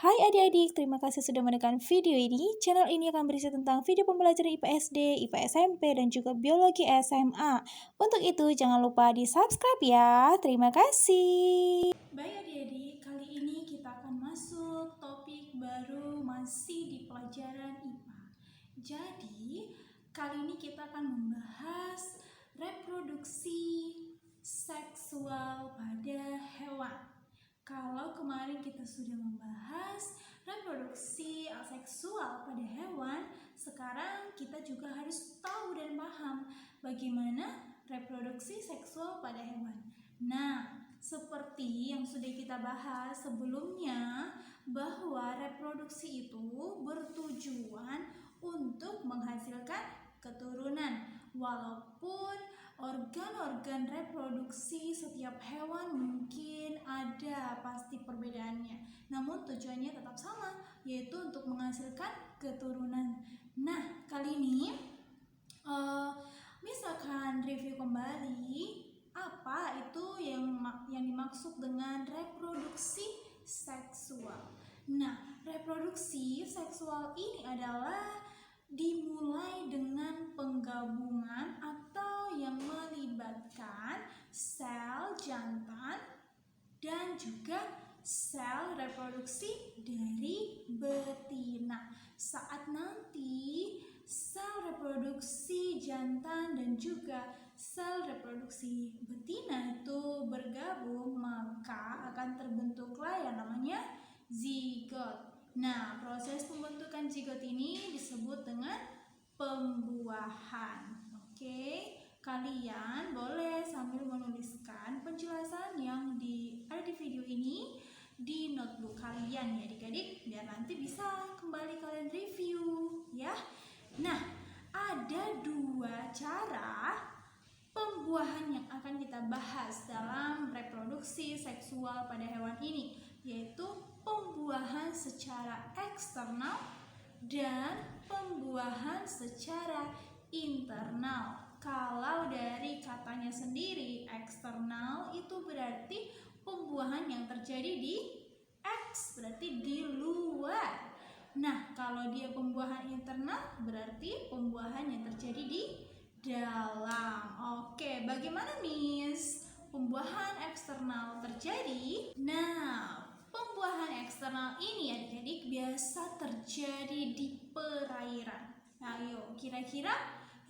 Hai adik-adik, terima kasih sudah menekan video ini. Channel ini akan berisi tentang video pembelajaran IPA SD, IPA SMP, dan juga biologi SMA. Untuk itu jangan lupa di subscribe ya. Terima kasih. Baik adik-adik, kali ini kita akan masuk topik baru masih di pelajaran IPA. Jadi, kali ini kita akan membahas reproduksi seksual pada hewan. Kalau kemarin kita sudah membahas reproduksi seksual pada hewan, sekarang kita juga harus tahu dan paham bagaimana reproduksi seksual pada hewan. Nah, seperti yang sudah kita bahas sebelumnya, bahwa reproduksi itu bertujuan untuk menghasilkan keturunan. Walaupun organ-organ reproduksi setiap hewan mungkin ada pasti perbedaannya, namun tujuannya tetap sama, yaitu untuk menghasilkan keturunan. Nah, kali ini misalkan review kembali apa itu yang dimaksud dengan reproduksi seksual. Nah, reproduksi seksual ini adalah dimulai dengan penggabungan atau yang melibatkan sel jantan dan juga sel reproduksi dari betina. Saat nanti sel reproduksi jantan dan juga sel reproduksi betina itu bergabung, maka akan terbentuklah yang namanya zigot. Nah, proses pembentukan zigot ini disebut dengan pembuahan. Oke, kalian boleh sambil menuliskan penjelasan yang ada di video ini di notebook kalian ya adik-adik, biar nanti bisa kembali kalian review ya. Nah, ada dua cara pembuahan yang akan kita bahas dalam reproduksi seksual pada hewan ini, yaitu pembuahan secara eksternal dan pembuahan secara internal. Kalau dari katanya sendiri, eksternal itu berarti pembuahan yang terjadi di X, berarti di luar. Nah, kalau dia pembuahan internal berarti pembuahan yang terjadi di dalam. Oke, bagaimana Miss? Pembuahan eksternal terjadi. Nah, pembuahan eksternal ini adik-adik biasa terjadi di perairan. Ayo, kira-kira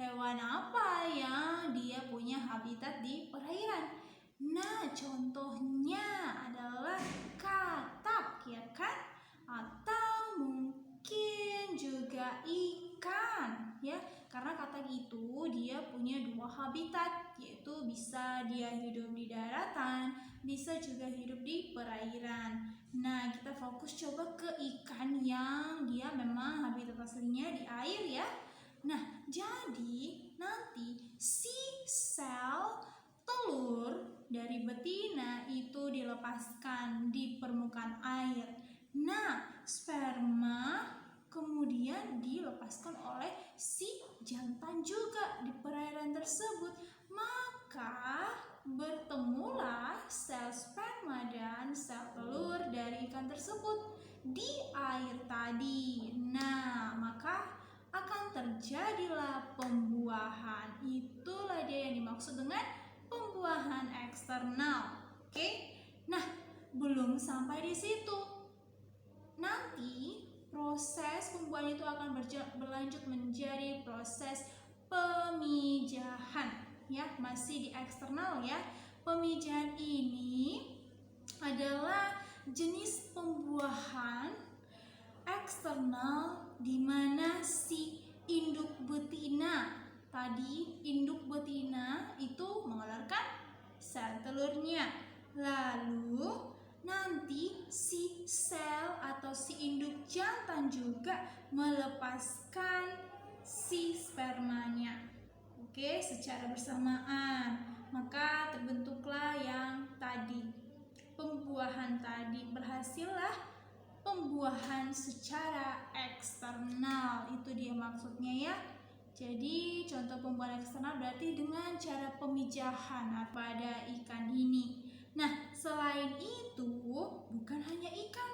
hewan apa yang dia punya habitat di perairan? Nah, contohnya adalah katak, ya kan? Atau mungkin juga ikan, ya. Karena katak itu dia punya dua habitat, yaitu bisa dia hidup di daratan, bisa juga hidup di perairan. Nah, kita fokus coba ke ikan yang dia memang habitat aslinya di air ya. Nah, jadi nanti si sel telur dari betina itu dilepaskan di permukaan air. Nah, sperma kemudian dilepaskan oleh si jantan juga di perairan tersebut. Maka bertemulah sel sperma dan sel telur dari ikan tersebut di air tadi. Nah, maka akan terjadilah pembuahan. Itulah dia yang dimaksud dengan pembuahan eksternal. Oke? Nah, belum sampai di situ. Nanti proses pembuahan itu akan berlanjut menjadi proses pemijahan, ya, masih di eksternal ya. Pemijahan ini adalah jenis pembuahan eksternal di mana si induk betina itu mengeluarkan sel telurnya. Lalu nanti si sel atau si induk jantan juga melepaskan si spermanya. Oke, secara bersamaan. Maka terbentuklah yang tadi. Pembuahan tadi berhasillah pembuahan secara eksternal. Itu dia maksudnya ya. Jadi contoh pembuahan eksternal berarti dengan cara pemijahan pada ikan ini. Nah, selain itu bukan hanya ikan,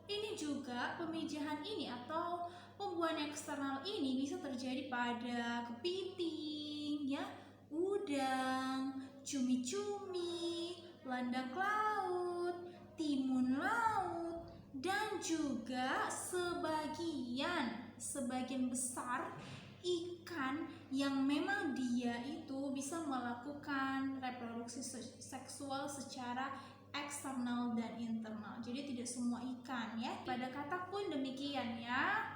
Ini juga pemijahan ini atau pembuahan eksternal ini bisa terjadi pada kepiting, ya, udang, cumi-cumi, landak laut, timun laut, dan juga sebagian besar ikan yang memang dia itu bisa melakukan reproduksi seksual secara eksternal dan internal. Jadi tidak semua ikan, ya. Pada katak pun demikian, ya.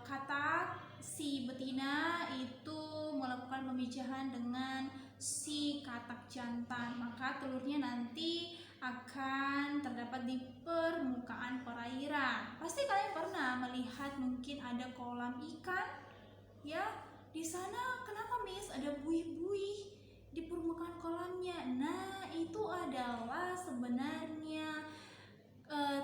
Katak si betina itu melakukan pemijahan dengan si katak jantan, maka telurnya nanti akan terdapat di permukaan perairan. Pasti kalian pernah melihat mungkin ada kolam ikan, ya. Di sana kenapa, Miss, ada buih-buih di permukaan kolamnya? Nah, itu adalah sebenarnya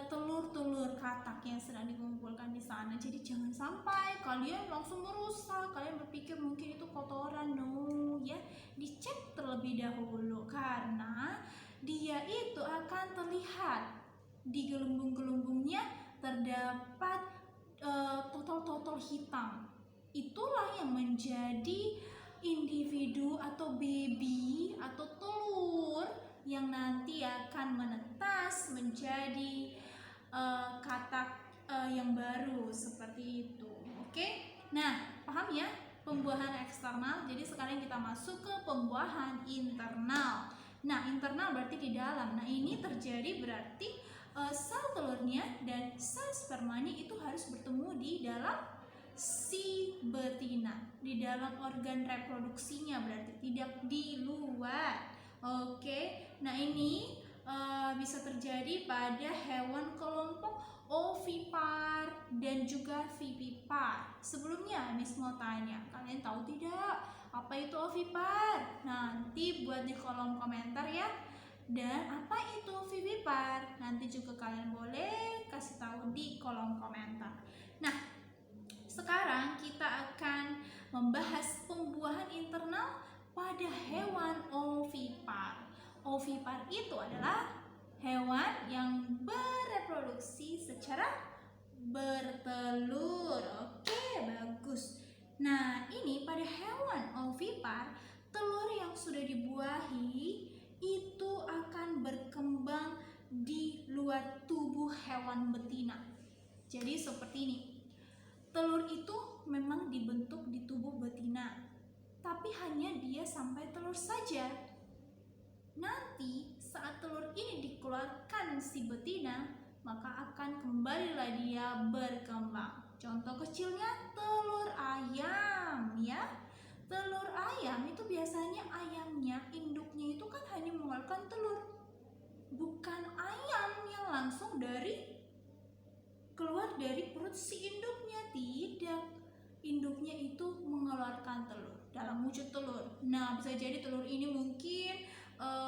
telur-telur katak yang sedang dikumpulkan di sana. Jadi jangan sampai kalian langsung merusak. Kalian berpikir mungkin itu kotoran. No, ya. Dicek terlebih dahulu karena dia itu akan terlihat di gelembung-gelembungnya terdapat totol-totol hitam. Itulah yang menjadi individu atau baby atau telur yang nanti akan menetas menjadi katak yang baru seperti itu. Oke? Nah, paham ya pembuahan eksternal? Jadi sekarang kita masuk ke pembuahan internal. Nah, internal berarti di dalam. Nah, ini terjadi berarti sel telurnya dan sel spermanya itu harus bertemu di dalam si betina, di dalam organ reproduksinya, berarti tidak di luar. Oke, nah ini bisa terjadi pada hewan kelompok ovipar dan juga vivipar. Sebelumnya Miss mau tanya, kalian tahu tidak apa itu ovipar? Nanti buat di kolom komentar, ya. Dan apa itu vivipar? Nanti juga kalian boleh kasih tahu di kolom komentar. Nah, sekarang kita akan membahas pembuahan internal pada hewan ovipar. Ovipar itu adalah hewan yang bereproduksi secara bertelur. Oke, bagus. Nah, ini pada hewan ovipar, telur yang sudah dibuahi itu akan berkembang di luar tubuh hewan betina. Jadi seperti ini. Telur itu memang dibentuk di tubuh betina, tapi hanya dia sampai telur saja. Nanti saat telur ini dikeluarkan si betina, maka akan kembalilah dia berkembang. Contoh kecilnya telur ayam, ya. Telur ayam itu biasanya ayamnya, induknya itu kan hanya mengeluarkan telur. Bukan ayam yang langsung keluar dari perut si induknya, tidak. Induknya itu mengeluarkan telur dalam wujud telur. Nah, bisa jadi telur ini mungkin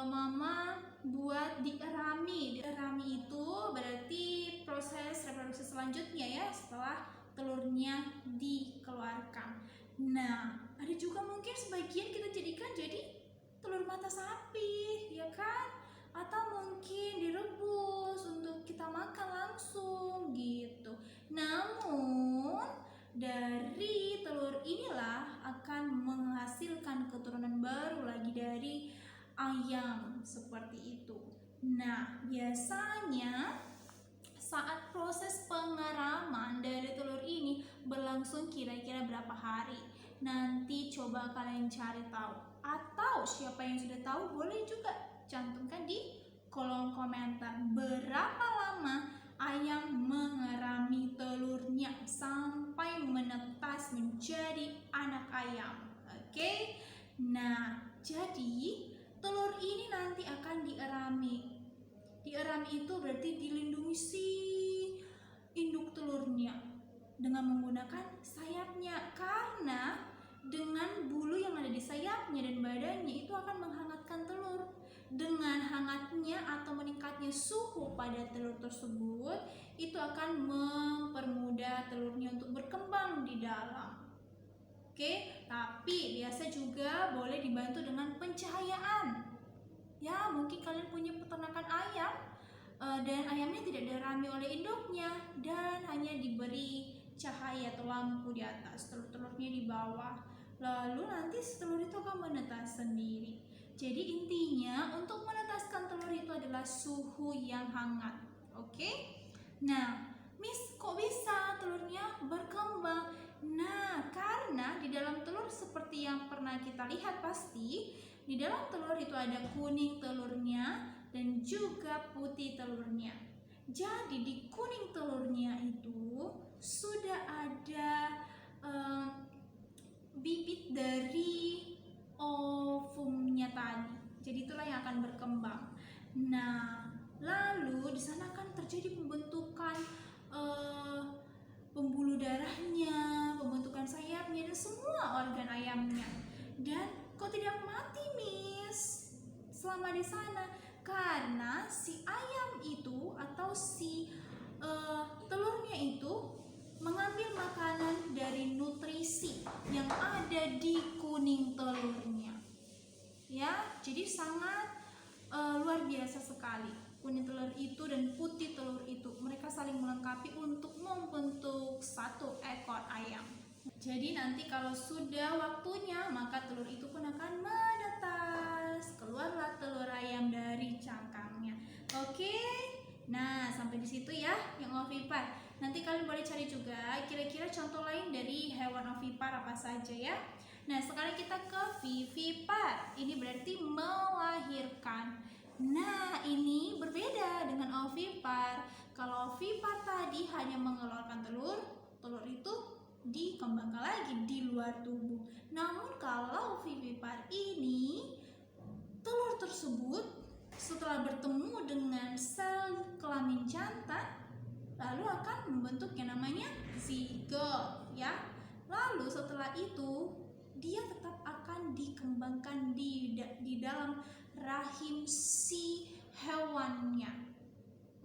mama buat dierami. Dierami itu berarti proses reproduksi selanjutnya, ya, setelah telurnya dikeluarkan. Nah, ada juga mungkin sebagian kita jadikan jadi telur mata sapi, ya kan? Atau mungkin direbus untuk kita makan langsung gitu. Namun dari telur inilah akan menghasilkan keturunan baru lagi dari ayam seperti itu. Nah, biasanya saat proses pengeraman dari telur ini berlangsung kira-kira berapa hari? Nanti coba kalian cari tahu. Atau siapa yang sudah tahu boleh juga cantumkan di kolom komentar berapa lama ayam mengerami telurnya sampai menetas menjadi anak ayam. Oke? Nah, jadi telur ini nanti akan dierami. Dierami itu berarti dilindungi si induk telurnya dengan menggunakan sayapnya, karena dengan bulu yang ada di sayapnya dan badannya itu akan menghangatkan telur. Dengan hangatnya atau meningkatnya suhu pada telur tersebut, itu akan mempermudah telurnya untuk berkembang di dalam. Oke, tapi biasa juga boleh dibantu dengan pencahayaan. Ya, mungkin kalian punya peternakan ayam, dan ayamnya tidak dirami oleh induknya dan hanya diberi cahaya atau lampu di atas, telur-telurnya di bawah. Lalu nanti telur itu akan menetas sendiri. Jadi intinya untuk menetaskan telur itu adalah suhu yang hangat. Oke? Nah, Miss, kok bisa telurnya berkembang? Nah, karena di dalam telur seperti yang pernah kita lihat pasti, di dalam telur itu ada kuning telurnya dan juga putih telurnya. Jadi di kuning telurnya itu sudah ada bibit dari ovumnya tadi. Jadi itulah yang akan berkembang. Nah, lalu di sana akan terjadi pembentukan pembuluh darahnya, pembentukan sayapnya dan semua organ ayamnya. Dan kok tidak mati, Miss, selama di sana? Karena si ayam itu atau si telurnya itu mengambil makanan dari nutrisi yang ada di kuning telurnya. Ya, jadi sangat luar biasa sekali. Kuning telur itu dan putih telur itu, mereka saling melengkapi untuk membentuk satu ekor ayam. Jadi nanti kalau sudah waktunya, maka telur itu pun akan menetas. Keluarlah telur ayam dari cangkangnya. Oke? Nah, sampai di situ ya yang ovipar. Nanti kalian boleh cari juga kira-kira contoh lain dari hewan ovipar apa saja ya. Nah, sekarang kita ke vivipar. Ini berarti melahirkan. Nah, ini berbeda dengan ovipar. Kalau ovipar tadi hanya mengeluarkan telur, telur itu dikembangkan lagi di luar tubuh. Namun kalau vivipar ini, telur tersebut setelah bertemu dengan sel kelamin jantan lalu akan membentuk yang namanya zigot ya. Lalu setelah itu dia tetap akan dikembangkan di dalam rahim si hewannya.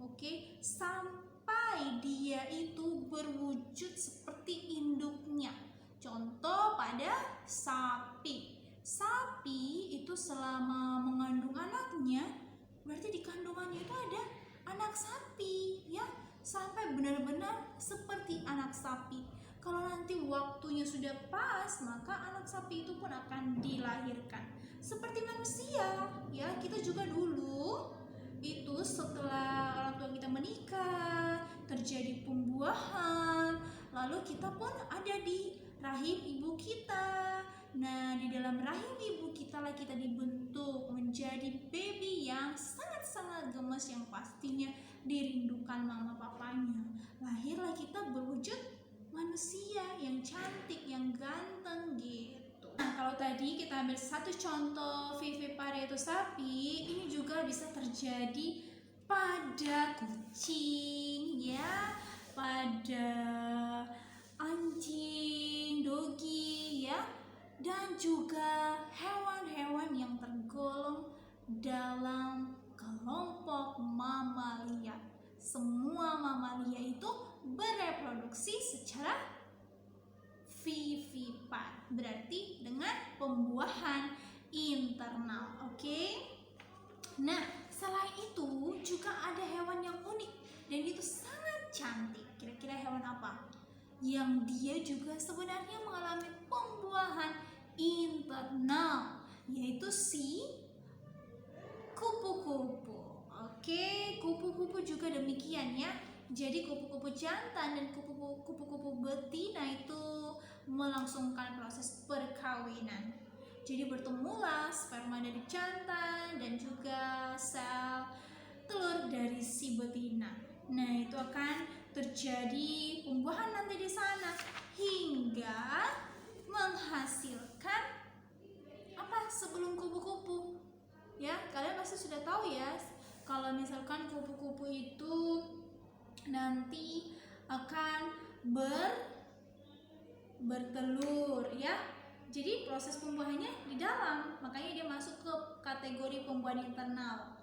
Oke, sampai dia itu berwujud seperti induknya. Contoh pada sapi. Sapi itu selama mengandung anaknya, berarti di kandungannya itu ada anak sapi ya, sampai benar-benar seperti anak sapi. Kalau nanti waktunya sudah pas, maka anak sapi itu pun akan dilahirkan. Seperti manusia ya, kita juga dulu itu setelah orang tua kita menikah, terjadi pembuahan, lalu kita pun ada di rahim ibu kita. Nah, di dalam rahim ibu kita lah kita dibentuk menjadi baby yang sangat-sangat gemes yang pastinya dirindukan mama papanya. Lahirlah kita berwujud manusia yang cantik, yang ganteng gitu. Nah, kalau tadi kita ambil satu contoh vivipar yaitu sapi, ini juga bisa terjadi pada kucing ya, pada anjing, dogi ya, dan juga hewan-hewan yang tergolong dalam kelompok mamalia. Semua mamalia itu bereproduksi secara vivipar, berarti dengan pembuahan internal. Oke? Nah, selain itu juga ada hewan yang unik dan itu sangat cantik. Kira-kira hewan apa? Yang dia juga sebenarnya mengalami pembuahan internal, yaitu si kupu-kupu. Oke, kupu-kupu juga demikian ya. Jadi kupu-kupu jantan dan kupu-kupu betina itu melangsungkan proses perkawinan. Jadi bertemulah sperma dari jantan dan juga sel telur dari si betina. Nah, itu akan terjadi pembuahan nanti di sana hingga menghasilkan apa sebelum kupu-kupu. Ya, kalian pasti sudah tahu ya, kalau misalkan kupu-kupu itu nanti akan bertelur ya. Jadi proses pembuahannya di dalam, makanya dia masuk ke kategori pembuahan internal.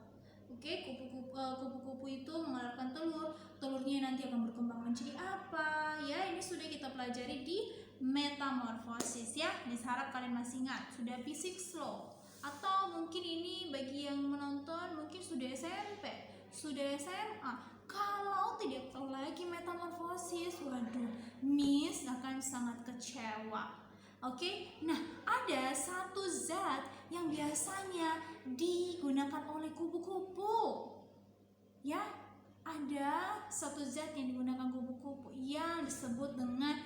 Oke, kupu-kupu itu mengeluarkan telur, telurnya nanti akan berkembang menjadi apa ya, ini sudah kita pelajari di metamorfosis ya. Diharap kalian masih ingat, sudah fisik slow, atau mungkin ini bagi yang menonton mungkin sudah SMP, sudah SMA. Kalau tidak tahu lagi metamorfosis, waduh, Miss akan sangat kecewa. Oke, nah ada satu zat yang biasanya digunakan oleh kupu-kupu. Ya, ada satu zat yang digunakan kupu-kupu yang disebut dengan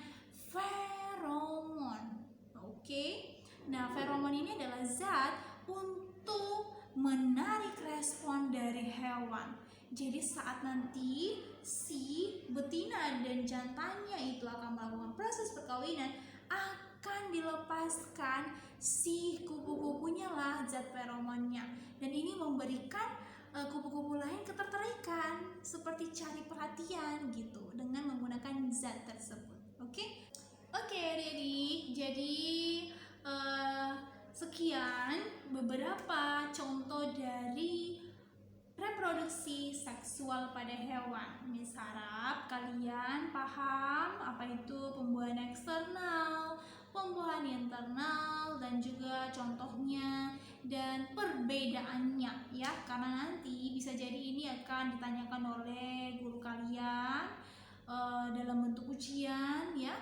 feromon. Oke, nah feromon ini adalah zat untuk menarik respon dari hewan. Jadi saat nanti si betina dan jantannya itu akan melakukan proses perkawinan, akan dilepaskan si kupu-kupunya lah zat feromonnya, dan ini memberikan kupu-kupu lain ketertarikan, seperti cari perhatian gitu dengan menggunakan zat tersebut. Oke, adik-adik, jadi sekian beberapa contoh dari reproduksi seksual pada hewan. Miss harap kalian paham apa itu pembuahan eksternal, pembuahan internal, dan juga contohnya dan perbedaannya ya, karena nanti bisa jadi ini akan ditanyakan oleh guru kalian dalam bentuk ujian ya.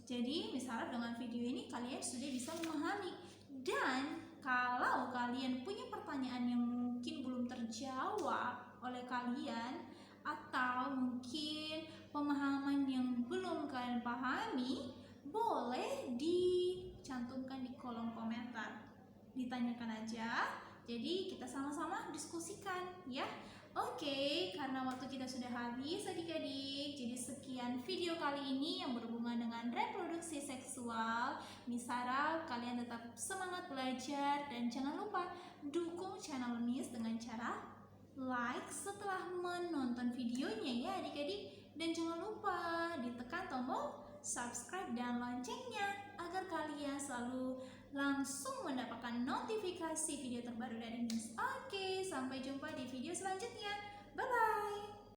Jadi Miss harap dengan video ini kalian sudah bisa memahami, dan kalau kalian punya pertanyaan yang mungkin belum terjawab oleh kalian, atau mungkin pemahaman yang belum kalian pahami, boleh dicantumkan di kolom komentar, ditanyakan aja. Jadi kita sama-sama diskusikan ya. Oke, karena waktu kita sudah habis adik-adik, jadi sekian video kali ini yang berhubungan dengan reproduksi seksual. Miss harap kalian tetap semangat belajar, dan jangan lupa dukung channel Miss dengan cara like setelah menonton videonya ya adik-adik, dan jangan lupa ditekan tombol subscribe dan loncengnya agar kalian selalu langsung mendapatkan notifikasi video terbaru dari Miss. Oke, sampai jumpa di video selanjutnya. Bye bye.